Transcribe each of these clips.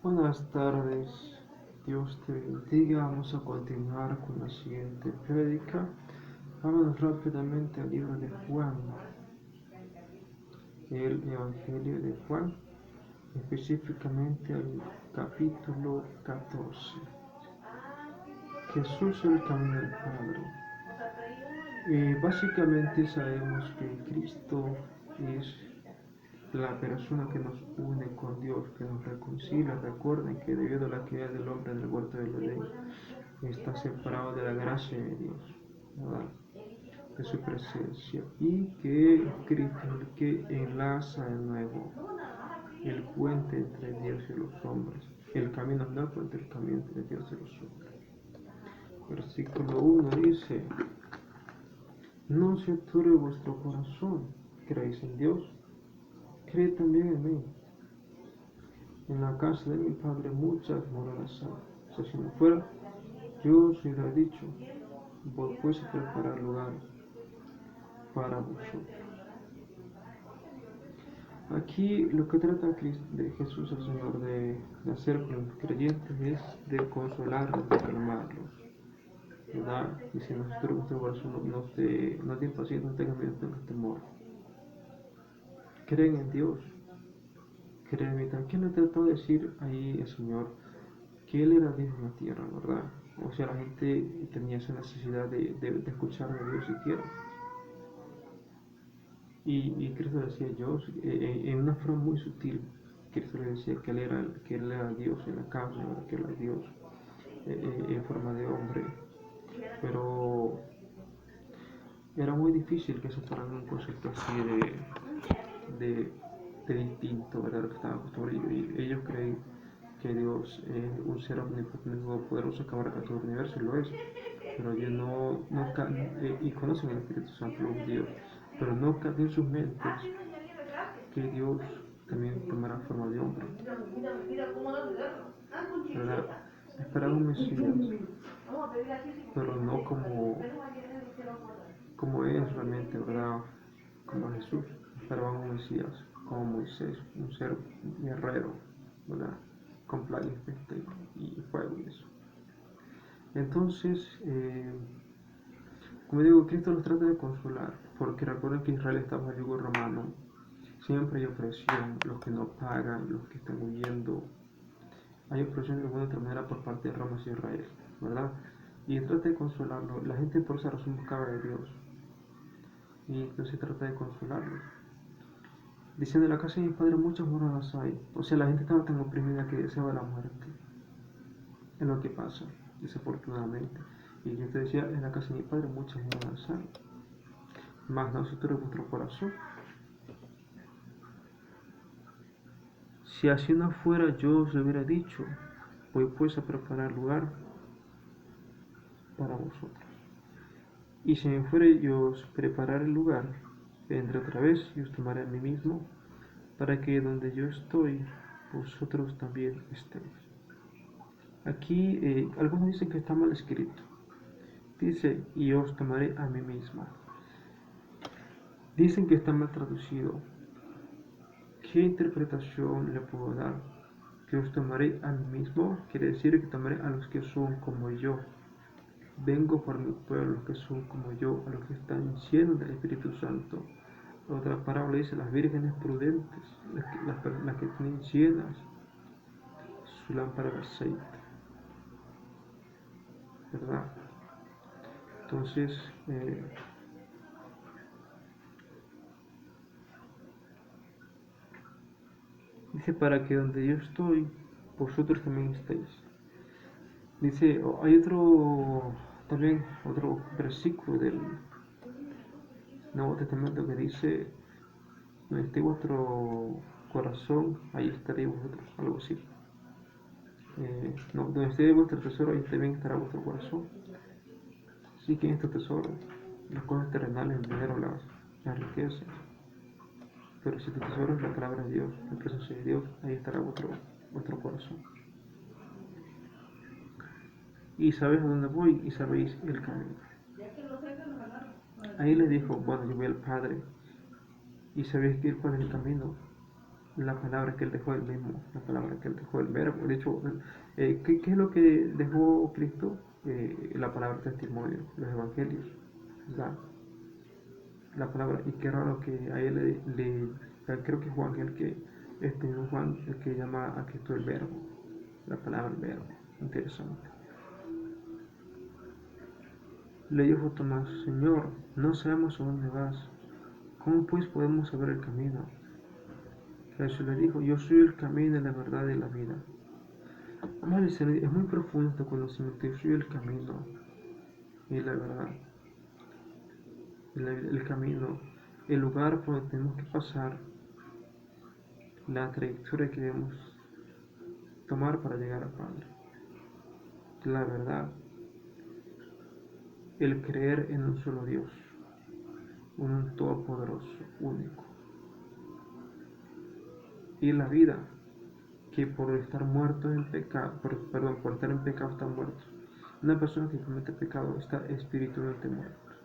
Buenas tardes, Dios te bendiga. Vamos a continuar con la siguiente prédica. Vamos rápidamente al libro de Juan, el Evangelio de Juan, específicamente al capítulo 14. Jesús el camino del Padre. Básicamente sabemos que Cristo es la persona que nos une con Dios, que nos reconcilia. Recuerden que debido a la caída del hombre en el huerto del Edén, está separado de la gracia de Dios, ¿verdad? De su presencia, y que Cristo es el que enlaza de nuevo el puente entre Dios y los hombres, el camino nuevo entre el camino entre Dios y los hombres. Versículo 1 dice: no se turbe vuestro corazón, creéis en Dios, creed también en mí. En la casa de mi Padre muchas moradas hay. O sea, si no fuera, yo os hubiera dicho, vos pues a preparar lugar para vosotros. Aquí lo que trata de Jesús el Señor de hacer con los creyentes es de consolarlos, de calmarlos, ¿verdad? Y si nosotros nuestro corazón no te impaciente, no tengas miedo, no tengas temor. Creen en Dios, creen en mí. ¿Quién le trató de decir ahí el Señor que Él era Dios en la tierra, verdad? O sea, la gente tenía esa necesidad de escuchar a Dios siquiera. Y Cristo decía yo, en una forma muy sutil, Cristo le decía que Él era Dios en la carne, que Él era Dios en forma de hombre. Pero era muy difícil que separaran un concepto así de distinto, ¿verdad? Lo que estaban acostumbrados. Y ellos creen que Dios es un ser omnipotente, poderoso que abarca todo el universo, y lo es. Pero ellos y conocen el Espíritu Santo, los judíos, pero no cabe en sus mentes que Dios también tomará forma de hombre, ¿verdad? Esperaba un Mesías, pero no como es realmente, ¿verdad? Como Jesús. Esperaban un Mesías como Moisés, un ser guerrero, ¿verdad? Con plagas y fuego y eso. Entonces, como digo, Cristo los trata de consolar, porque recuerden que Israel estaba bajo el yugo romano. Siempre hay opresión, los que no pagan, los que están huyendo. Hay opresión de alguna otra manera por parte de Roma hacia Israel, ¿verdad? Y trata de consolarlo. La gente por esa razón buscaba de Dios. Y entonces trata de consolarlo. Diciendo, en la casa de mi padre muchas moradas hay. O sea, la gente estaba tan oprimida que deseaba la muerte. Es lo que pasa, desafortunadamente. Y yo te decía, en la casa de mi padre muchas moradas hay. Mas nosotros en vuestro corazón. Si así no fuera, yo os hubiera dicho, voy pues a preparar lugar para vosotros. Y si me fuere yo os preparar el lugar, vendré otra vez y os tomaré a mí mismo, para que donde yo estoy, vosotros también estéis. Aquí algunos dicen que está mal escrito. Dice, y os tomaré a mí mismo. Dicen que está mal traducido. ¿Qué interpretación le puedo dar? Que os tomaré a mí mismo quiere decir que tomaré a los que son como yo. Vengo por mi pueblo, los que son como yo, a los que están llenos del Espíritu Santo. Otra parábola dice, las vírgenes prudentes, las que tienen llenas su lámpara de aceite, ¿verdad? Entonces, dice, para que donde yo estoy, vosotros también estéis. Dice, hay también otro versículo del Nuevo Testamento que dice, donde esté vuestro corazón, ahí estaréis vosotros, algo así. No, donde esté vuestro tesoro, ahí también estará vuestro corazón. Así que en este tesoro, las cosas terrenales, el dinero, las riquezas. Pero si tu tesoro es la palabra de Dios, la presencia de Dios, ahí estará vuestro corazón. Y sabéis a dónde voy y sabéis el camino. Ahí le dijo, bueno, yo voy al Padre y sabéis que cuál es el camino. la palabra que él dejó, el mismo, la palabra que él dejó, el verbo. De hecho, ¿qué es lo que dejó Cristo? La palabra testimonio, los evangelios, ¿verdad? La palabra, y qué raro que a él creo que Juan, el que, Juan, el que llama a Cristo el verbo, la palabra el verbo, interesante. Le dijo Tomás: Señor, no sabemos a dónde vas, ¿cómo pues podemos saber el camino? Jesús le dijo: yo soy el camino, la verdad y la vida. Vamos a decir, es muy profundo este conocimiento. Yo soy el camino y la verdad. El camino, el lugar por donde tenemos que pasar, la trayectoria que debemos tomar para llegar al Padre. La verdad, el creer en un solo Dios, un todopoderoso, único. Y la vida, que por estar muertos en pecado, por estar en pecado está muerto. Una persona que comete pecado está espiritualmente muerta,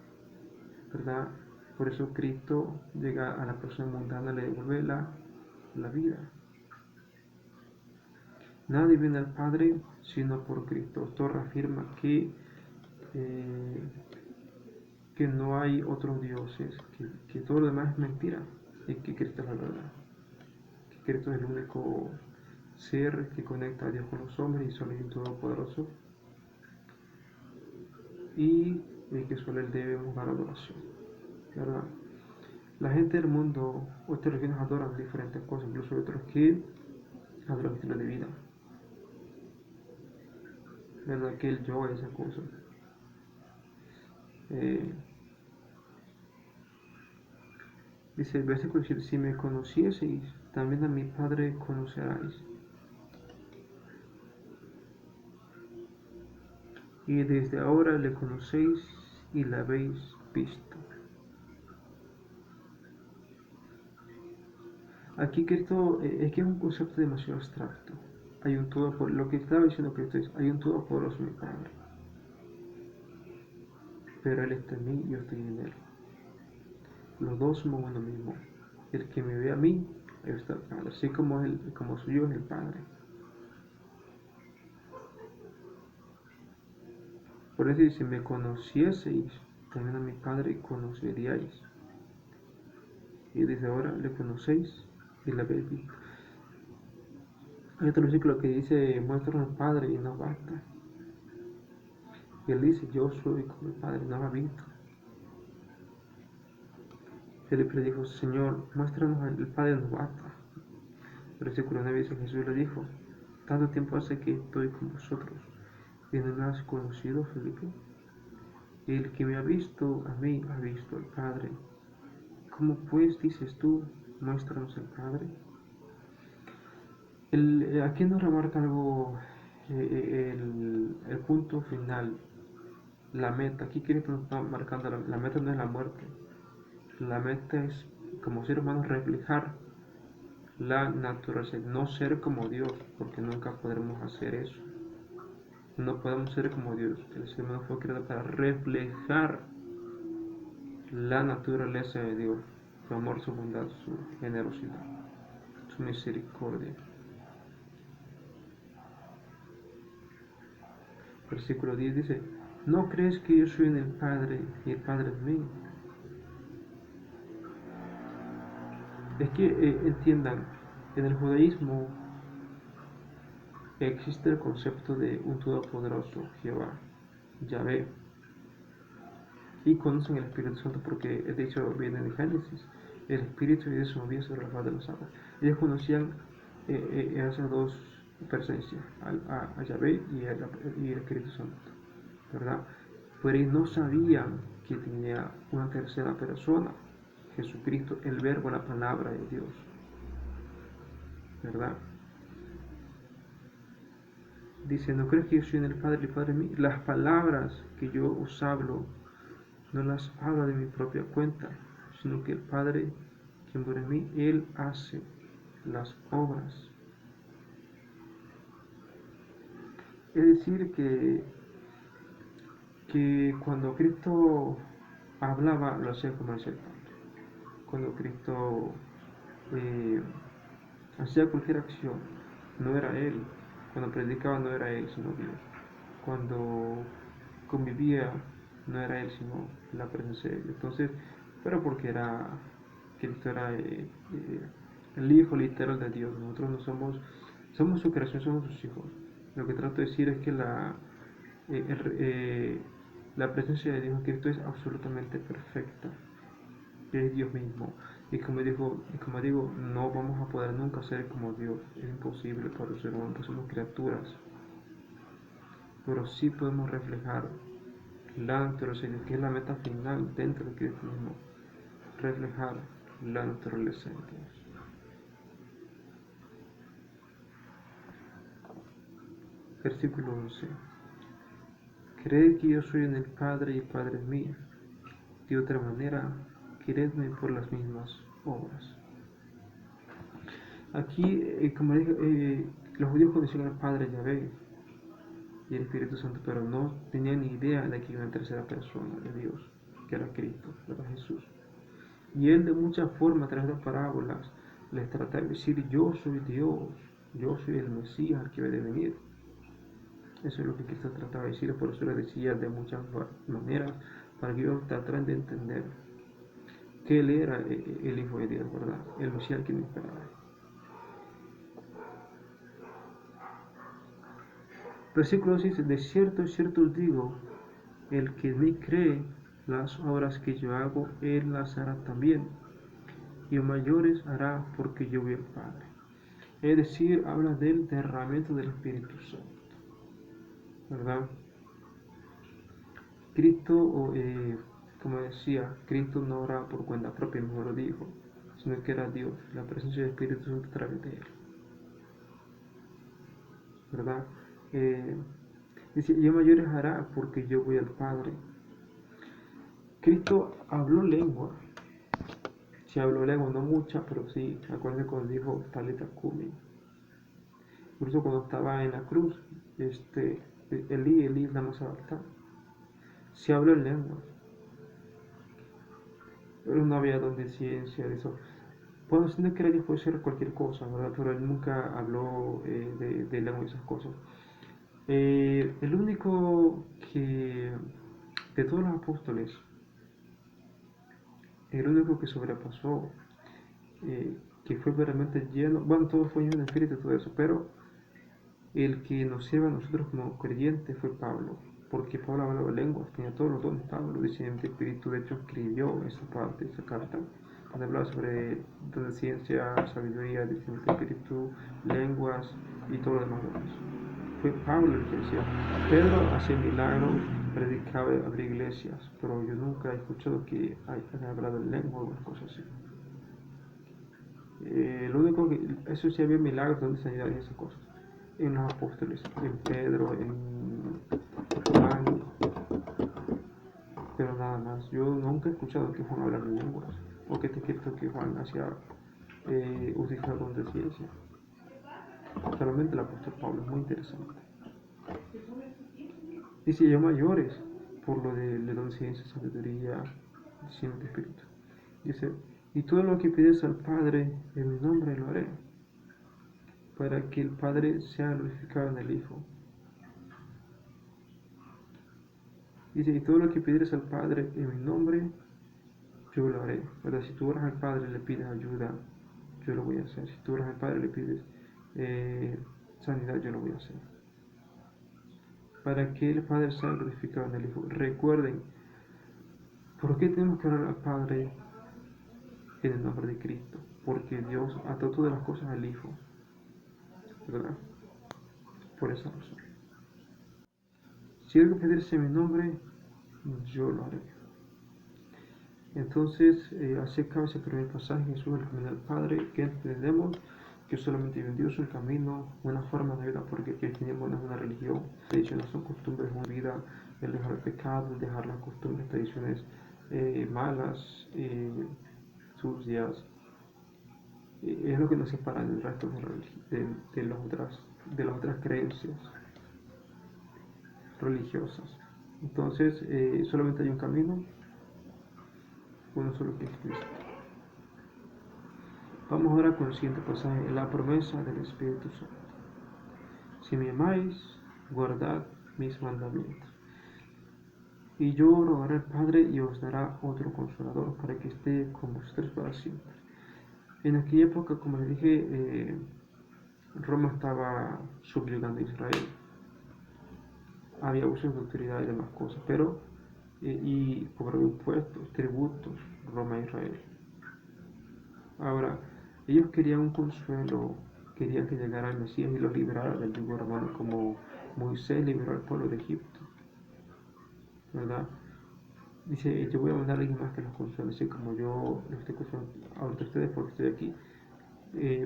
¿verdad? Por eso Cristo llega a la persona mundana, le devuelve la vida. Nadie viene al Padre sino por Cristo. Esto reafirma que no hay otros dioses, que todo lo demás es mentira y que Cristo es la verdad. Que Cristo es el único ser que conecta a Dios con los hombres y solo es el Todopoderoso, y que solo Él debemos dar adoración, ¿verdad? La gente del mundo, otras religiones adoran diferentes cosas, incluso otros que adoran estilo de vida, ¿verdad? Que el yoga, esas cosas. Dice el versículo: si me conocieseis, también a mi Padre conoceráis. Y desde ahora le conocéis y la habéis visto. Aquí Cristo, es que es un concepto demasiado abstracto. Hay un todo, lo que estaba diciendo Cristo es: hay un todopoderoso mi Padre, pero Él está en mí y yo estoy en Él. Los dos somos uno mismo. El que me ve a mí, ahí está el Padre. Así como soy yo, es el Padre. Por eso dice: si me conocieseis, también a mi Padre conoceríais. Y desde ahora le conocéis y la habéis visto. Hay otro versículo que dice: muéstranos al Padre y nos basta. Y él dice: yo soy como el Padre, nos ha visto. Felipe le dijo: Señor, muéstranos al Padre, nos basta. El versículo 9 dice: Jesús le dijo: tanto tiempo hace que estoy con vosotros y no me has conocido, Felipe. El que me ha visto a mí ha visto al Padre. ¿Cómo pues dices tú: muéstranos al Padre? Aquí nos remarca algo, el punto final, la meta. Aquí Cristo nos está marcando la meta. No es la muerte, la meta es, como ser humano, reflejar la naturaleza, no ser como Dios, porque nunca podremos hacer eso. No podemos ser como Dios. El ser humano fue creado para reflejar la naturaleza de Dios: su amor, su bondad, su generosidad, su misericordia. Versículo 10 dice: ¿no crees que yo soy en el Padre y el Padre en mí? Es que entiendan, en el judaísmo existe el concepto de un todopoderoso, Jehová, Yahvé, y conocen el Espíritu Santo porque de hecho viene de Génesis. El Espíritu de Dios se movía sobre la faz de las aguas. Ellos conocían esas dos presencias, a Yahvé y el Espíritu Santo, ¿verdad? Pero ellos no sabían que tenía una tercera persona, Jesucristo, el Verbo, la palabra de Dios, ¿verdad? Dice: ¿no crees que yo soy en el Padre y el Padre en mí? Las palabras que yo os hablo, no las hablo de mi propia cuenta, sino que el Padre que mora en mí, Él hace las obras. Es decir, que cuando Cristo hablaba, lo hacía como decía el Padre. Cuando Cristo hacía cualquier acción, no era él. Cuando predicaba no era él, sino Dios. Cuando convivía no era él, sino la presencia de Dios. Entonces, pero porque Cristo era el Hijo literal de Dios. Nosotros no somos su creación, somos sus hijos. Lo que trato de decir es que eh, eh, la presencia de Dios en Cristo es absolutamente perfecta, que es Dios mismo. Y como digo, no vamos a poder nunca ser como Dios, es imposible para el ser humano, somos criaturas, pero sí podemos reflejar la naturaleza de Dios, que es la meta final dentro de Cristo mismo, reflejar la naturaleza de Dios. Versículo 11. Creed que yo soy en el Padre y el Padre es mío. De otra manera, queredme por las mismas obras. Aquí, como dije, los judíos conocían al Padre Yahvé y el Espíritu Santo, pero no tenían ni idea de que había una tercera persona de Dios, que era Cristo, era Jesús. Y él de muchas formas, a través de parábolas, les trataba de decir: yo soy Dios, yo soy el Mesías que debe de venir. Eso es lo que Cristo trataba de decir, por eso le decía de muchas maneras, para que ellos trataran de entender que él era el Hijo de Dios, ¿verdad? El Mesías que me esperaba. Versículo 6: de cierto os digo, el que me cree, las obras que yo hago, él las hará también, y mayores hará, porque yo voy al Padre. Es decir, habla del derramamiento del Espíritu Santo, ¿verdad? Cristo, como decía, Cristo no oraba por cuenta propia, mejor lo dijo, sino que era Dios, la presencia del Espíritu Santo a través de él, ¿verdad? Dice: yo mayores hará, porque yo voy al Padre. Cristo habló lengua, sí habló lengua, no mucha, pero sí, acuérdense cuando dijo Talita Kumi. Incluso cuando estaba en la cruz, Elí, lama sabachthani, sí habló en lengua, pero no había don de ciencia, de eso. Bueno, siendo que Dios puede ser cualquier cosa, ¿verdad? Pero él nunca habló de lengua y esas cosas. El único que, de todos los apóstoles, el único que sobrepasó, que fue verdaderamente lleno, bueno, todo fue lleno de espíritu y todo eso, pero el que nos sirve a nosotros como creyentes fue Pablo, porque Pablo hablaba lenguas, tenía todos los dones. Pablo dice en el Espíritu, de hecho escribió esa parte, esa carta, donde hablaba sobre dones de ciencia, sabiduría, discernimiento de espíritu, lenguas y todo lo demás. Fue Pablo el que decía. Pedro hacía milagros, predicaba, abría iglesias, pero yo nunca he escuchado que haya hablado en lengua o alguna cosa así. Lo único que, eso sí había milagros, donde sanidad y esas cosas, en los apóstoles, en Pedro, en Juan, pero nada más. Yo nunca he escuchado que Juan hablara en lenguas, o que te escrito que Juan hacía utilizar don de ciencia. Solamente el apóstol Pablo, es muy interesante. Dice: yo mayores, por lo de don de ciencia, sabiduría, discernimiento de espíritu. Dice: y todo lo que pides al Padre en mi nombre lo haré, para que el Padre sea glorificado en el Hijo. Dice: y todo lo que pidieres al Padre en mi nombre, yo lo haré. ¿Verdad? Si tú oras al Padre y le pides ayuda, yo lo voy a hacer. Si tú oras al Padre y le pides sanidad, yo lo voy a hacer. Para que el Padre sea glorificado en el Hijo. Recuerden, ¿por qué tenemos que orar al Padre en el nombre de Cristo? Porque Dios ató todas las cosas al Hijo, ¿verdad? Por esa razón. Si algo pedirse en mi nombre, yo lo haré. Entonces, así acaba ese primer pasaje, Jesús, el camino del Padre, que entendemos que solamente hay un Dios, un camino, una forma de vida, porque el cristianismo no es una religión, tradiciones son costumbres, una vida, el dejar el pecado, el dejar las costumbres, tradiciones malas, sucias, es lo que nos separa del resto de las otras creencias religiosas. Entonces, solamente hay un camino, uno solo que es Cristo. Vamos ahora con el siguiente pasaje, la promesa del Espíritu Santo. Si me amáis, guardad mis mandamientos. Y yo rogaré al Padre y os dará otro consolador para que esté con vosotros para siempre. En aquella época, como les dije, Roma estaba subyugando a Israel. Había abusos de autoridad y demás cosas, pero y cobraba impuestos, tributos, Roma e Israel. Ahora, ellos querían un consuelo, querían que llegara el Mesías y los liberara del yugo romano, como Moisés liberó al pueblo de Egipto, ¿verdad? Dice, yo voy a mandar a alguien más que los consuele, así como yo los estoy consolando a ustedes porque estoy aquí,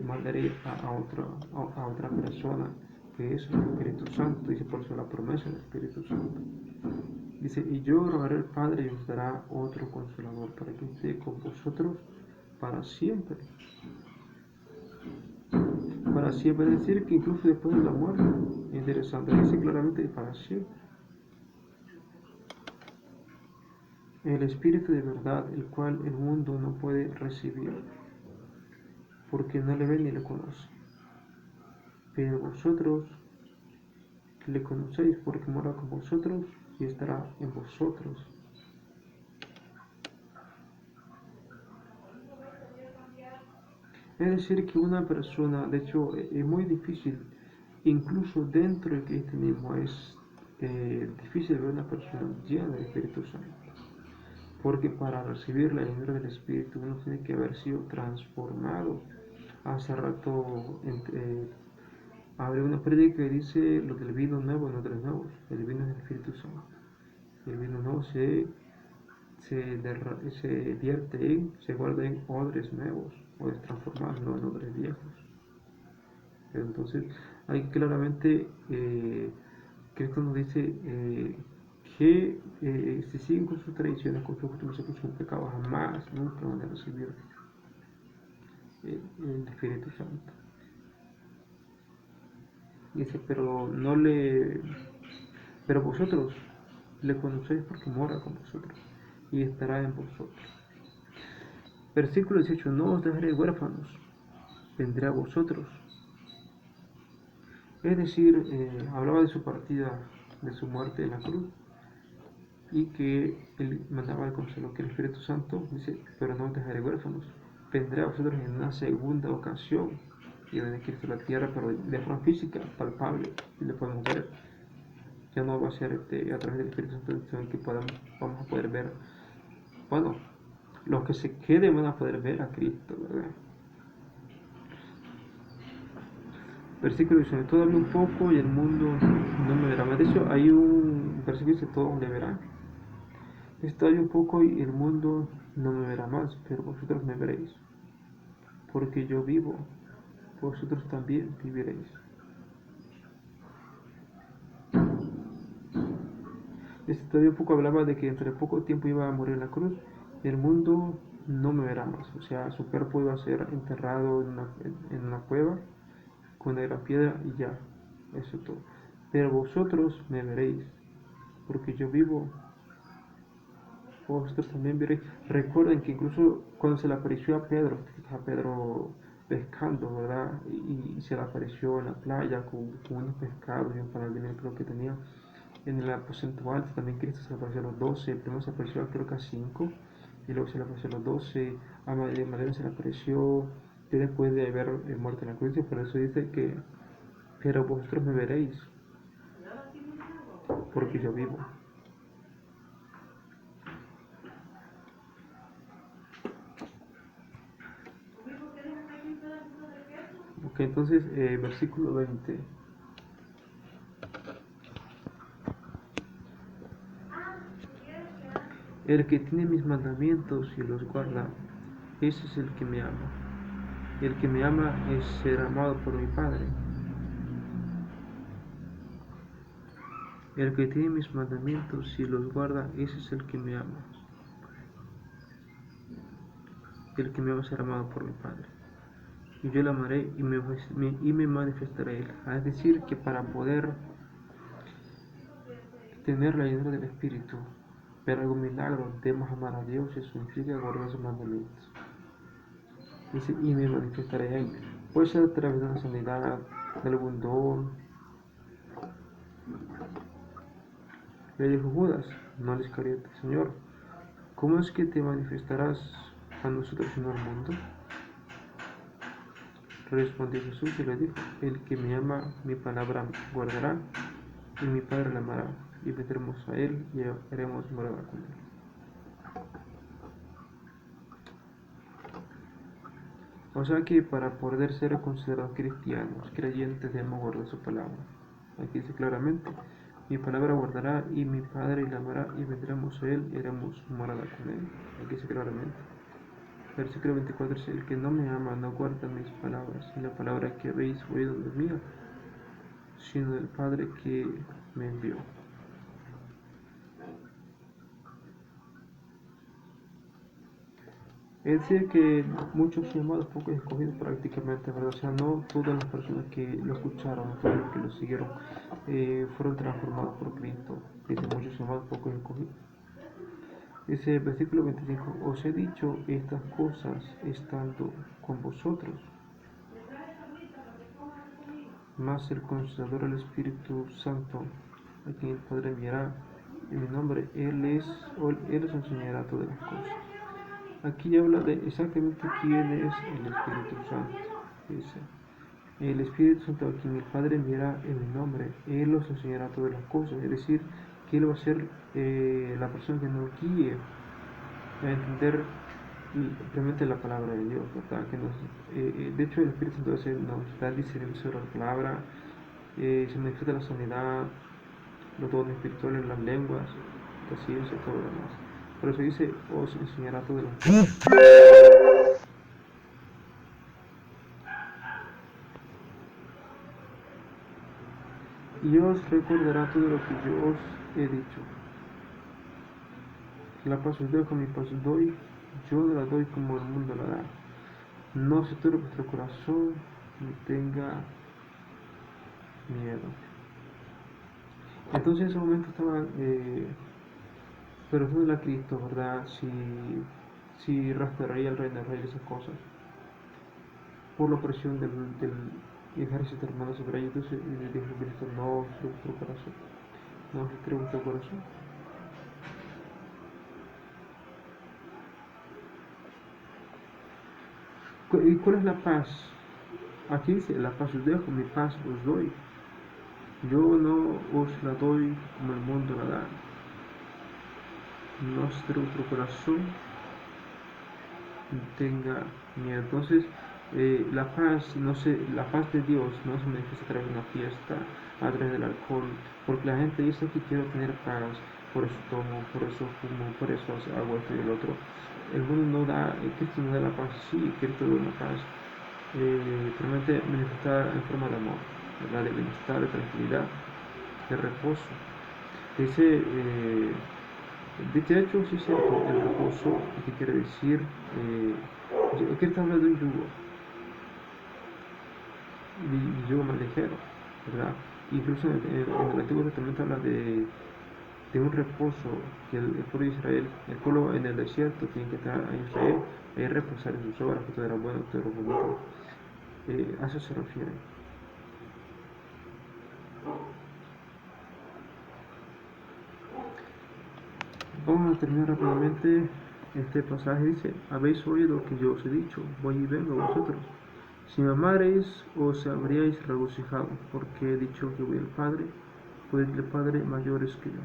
mandaré a otra persona, que es el Espíritu Santo, dice por eso la promesa del Espíritu Santo. Dice, y yo rogaré al Padre y os dará otro consolador para que esté con vosotros para siempre. Para siempre, es decir, que incluso después de la muerte, interesante, dice claramente para siempre. El Espíritu de verdad, el cual el mundo no puede recibir, porque no le ve ni le conoce. Pero vosotros le conocéis porque mora con vosotros y estará en vosotros. Es decir, que una persona, de hecho, es muy difícil, incluso dentro del cristianismo, es difícil ver una persona llena del Espíritu Santo. Porque para recibir la llenura del Espíritu uno tiene que haber sido transformado. Hace rato hablé una prédica que dice lo del vino nuevo, no de los nuevos. El vino es el Espíritu Santo. El vino nuevo se vierte se guarda en odres nuevos, odres transformados, no en odres viejos. Entonces, hay claramente, Cristo nos dice que si siguen con sus tradiciones, con sus costumbres, con sus pecados, jamás, nunca van a recibir el Espíritu Santo. Dice, pero vosotros le conocéis porque mora con vosotros y estará en vosotros. Versículo 18, no os dejaré huérfanos, vendré a vosotros. Es decir, hablaba de su partida, de su muerte en la cruz, y que él mandaba al consuelo, que el Espíritu Santo dice, pero no os dejaré huérfanos, vendré a vosotros en una segunda ocasión, y viene Cristo a la tierra, pero de forma física, palpable, y le podemos ver. Ya no va a ser a través del Espíritu Santo que vamos a poder ver, bueno, los que se queden van a poder ver a Cristo, ¿verdad? Versículo 19, todavía un poco y el mundo no me verá más. De hecho, hay un versículo que dice, todos me verán. Todavía un poco y el mundo no me verá más, pero vosotros me veréis. Porque yo vivo, vosotros también viviréis. Todavía un poco hablaba de que entre poco tiempo iba a morir en la cruz y el mundo no me verá más. O sea, su cuerpo iba a ser enterrado en una cueva con una gran piedra y ya, eso es todo. Pero vosotros me veréis, porque yo vivo, vosotros también veréis. Recuerden que incluso cuando se le apareció a Pedro pescando, ¿verdad? Y se le apareció en la playa con unos pescados y un panal de miel creo que tenía. En el aposento alto también Cristo se le apareció a los 12, primero se apareció creo que a 5, y luego se le apareció a los 12, a María se le apareció después de haber muerto en la cruz, y por eso dice que, pero vosotros me veréis, porque yo vivo. Ok, entonces, versículo 20. El que tiene mis mandamientos y los guarda, ese es el que me ama. El que me ama es ser amado por mi Padre. El que tiene mis mandamientos y los guarda, ese es el que me ama. El que me ama será amado por mi Padre. Y yo le amaré y me manifestaré a él. Es decir, que para poder tener la llenura del Espíritu, ver algún milagro, debemos amar a Dios, y eso significa guardar sus mandamientos. Dice, y me manifestaré a él. Puede ser a través de una sanidad, de algún don. Le dijo Judas, no al Iscariote, Señor, ¿cómo es que te manifestarás a nosotros y no al mundo? Respondió Jesús y le dijo, el que me ama mi palabra guardará, y mi Padre la amará, y vendremos a él y haremos morada con él. O sea que para poder ser considerados cristianos, creyentes, debemos guardar su palabra. Aquí dice claramente, mi palabra guardará y mi Padre la amará y vendremos a él y haremos morada con él. Aquí dice claramente. Versículo 24 dice, el que no me ama no guarda mis palabras, y la palabra que habéis oído no es mía, sino del Padre que me envió. Es decir, que muchos llamados, pocos escogidos prácticamente, ¿verdad? O sea, no todas las personas que lo escucharon, todos los que lo siguieron, fueron transformados por Cristo. Dice, muchos llamados, pocos escogidos. Dice, versículo 25, os he dicho estas cosas estando con vosotros, mas el Consolador, el Espíritu Santo, a quien el Padre enviará en mi nombre, Él os enseñará todas las cosas. Aquí habla de exactamente quién es el Espíritu Santo. Dice, el Espíritu Santo, a quien el Padre enviará en mi nombre, Él os enseñará todas las cosas. Es decir, que Él va a ser la persona que nos guíe a entender realmente la palabra de Dios, ¿verdad? De hecho, el Espíritu Santo nos da discernimiento sobre la palabra, se manifiesta la sanidad, los dones espirituales, las lenguas, la ciencia y todo lo demás. Por eso dice, os enseñará todas las cosas. Y os recordará todo lo que yo os he dicho. La paz os dejo, mi paz os doy, yo no la doy como el mundo la da. No se turbe vuestro corazón, ni tenga miedo. Entonces en ese momento estaban preguntándole a Cristo, ¿verdad? Si restauraría el reino de Israel, esas cosas, por la opresión del ejército hermano sobre ellos. Entonces le dijo Cristo, no os turbe vuestro corazón, no os turbe vuestro corazón. ¿Y cuál es la paz? Aquí dice, la paz os dejo, mi paz os doy. Yo no os la doy como el mundo la da. No se turbe vuestro corazón, ni tenga miedo. Entonces, la paz, la paz de Dios no se manifiesta a través de una fiesta, a través del alcohol, porque la gente dice que quiero tener paz, por eso tomo, por eso fumo, por eso hago esto y el otro. El mundo no da, Cristo no da la paz, sí, Cristo da una paz, realmente manifestada en forma de amor, ¿verdad? De bienestar, de tranquilidad, de reposo. Dice, de hecho, sí es cierto, el reposo, ¿qué quiere decir? Aquí está hablando de un yugo, y yugo más ligero, ¿verdad? Incluso en el Antiguo Testamento habla de un reposo que el pueblo de Israel, el pueblo en el desierto tiene que estar en Israel, ahí reposar en sus obras, que todo era bueno, todo era bonito. A eso se refiere. Vamos a terminar rápidamente este pasaje. Dice, habéis oído que yo os he dicho, voy y vengo a vosotros. Si me amareis, os habríais regocijado, porque he dicho que voy al Padre, pues el Padre mayor es que yo.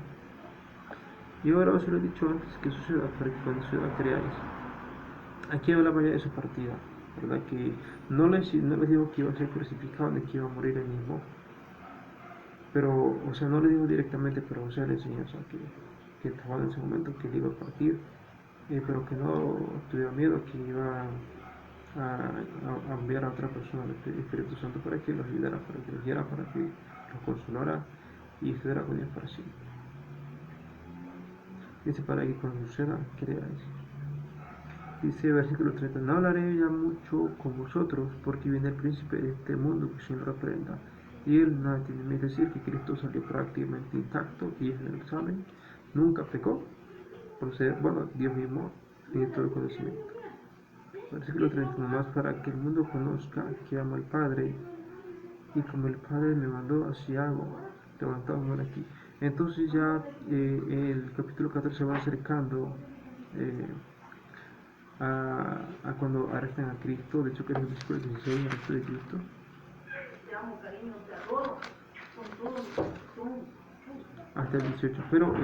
Y ahora os lo he dicho antes que suceda, para que cuando suceda creáis. Aquí hablaba ya de su partida, ¿verdad? Que no les dijo que iba a ser crucificado ni que iba a morir ahí mismo. Pero, o sea, no le dijo directamente, pero o sea, le enseñó, o sea, que estaba en ese momento, que él iba a partir, pero que no tuviera miedo, que iba a enviar a otra persona, el Espíritu Santo, para que los ayudara, para que los guiara, para que los consolara y estuviera con ellos para siempre. Dice, para que cuando suceda, creáis. Dice versículo 30, no hablaré ya mucho con vosotros, porque viene el príncipe de este mundo que se lo reprenda. Y él nada tiene, es decir, que Cristo salió prácticamente intacto y en el examen nunca pecó, por ser, bueno, Dios mismo tiene todo el conocimiento. Versículo 31, más para que el mundo conozca que amo al Padre, y como el Padre me mandó, así hago. Levantado amor aquí. Entonces ya el capítulo 14 se va acercando eh, a cuando arrestan a Cristo. De hecho que es el versículo 16, arresto de Cristo. Te amo, cariño, te adoro. Hasta el 18, pero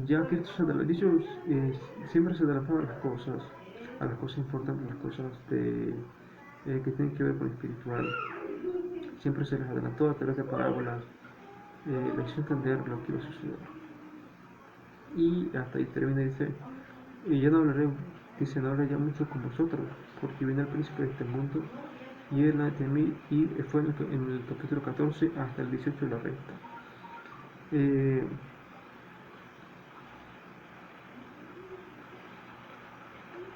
ya Cristo se adelantó, siempre se adelantaba a las cosas importantes, las cosas que tienen que ver con lo espiritual. Siempre se les adelantó a través de parábolas, les hizo entender lo que iba a suceder. Y hasta ahí termina y dice, y ya no hablaré, dice, no hablaré ya mucho con vosotros, porque viene el príncipe de este mundo, y él ante mí, y fue en el capítulo 14 hasta el 18 la resta.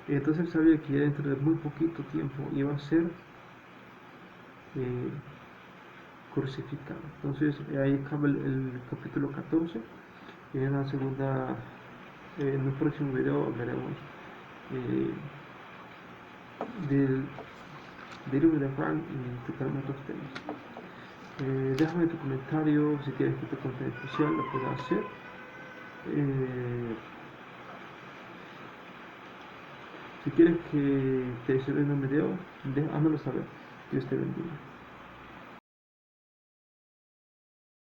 Entonces él sabía que ya dentro de muy poquito tiempo iba a ser crucificado. Entonces ahí acaba el capítulo 14. Y en la segunda, en el próximo video hablaremos del libro de Juan y totalmente otros temas. Déjame tu comentario si quieres que te cuente especial, lo puedas hacer. Si quieres que te suba un video, házmelo saber. Dios te bendiga.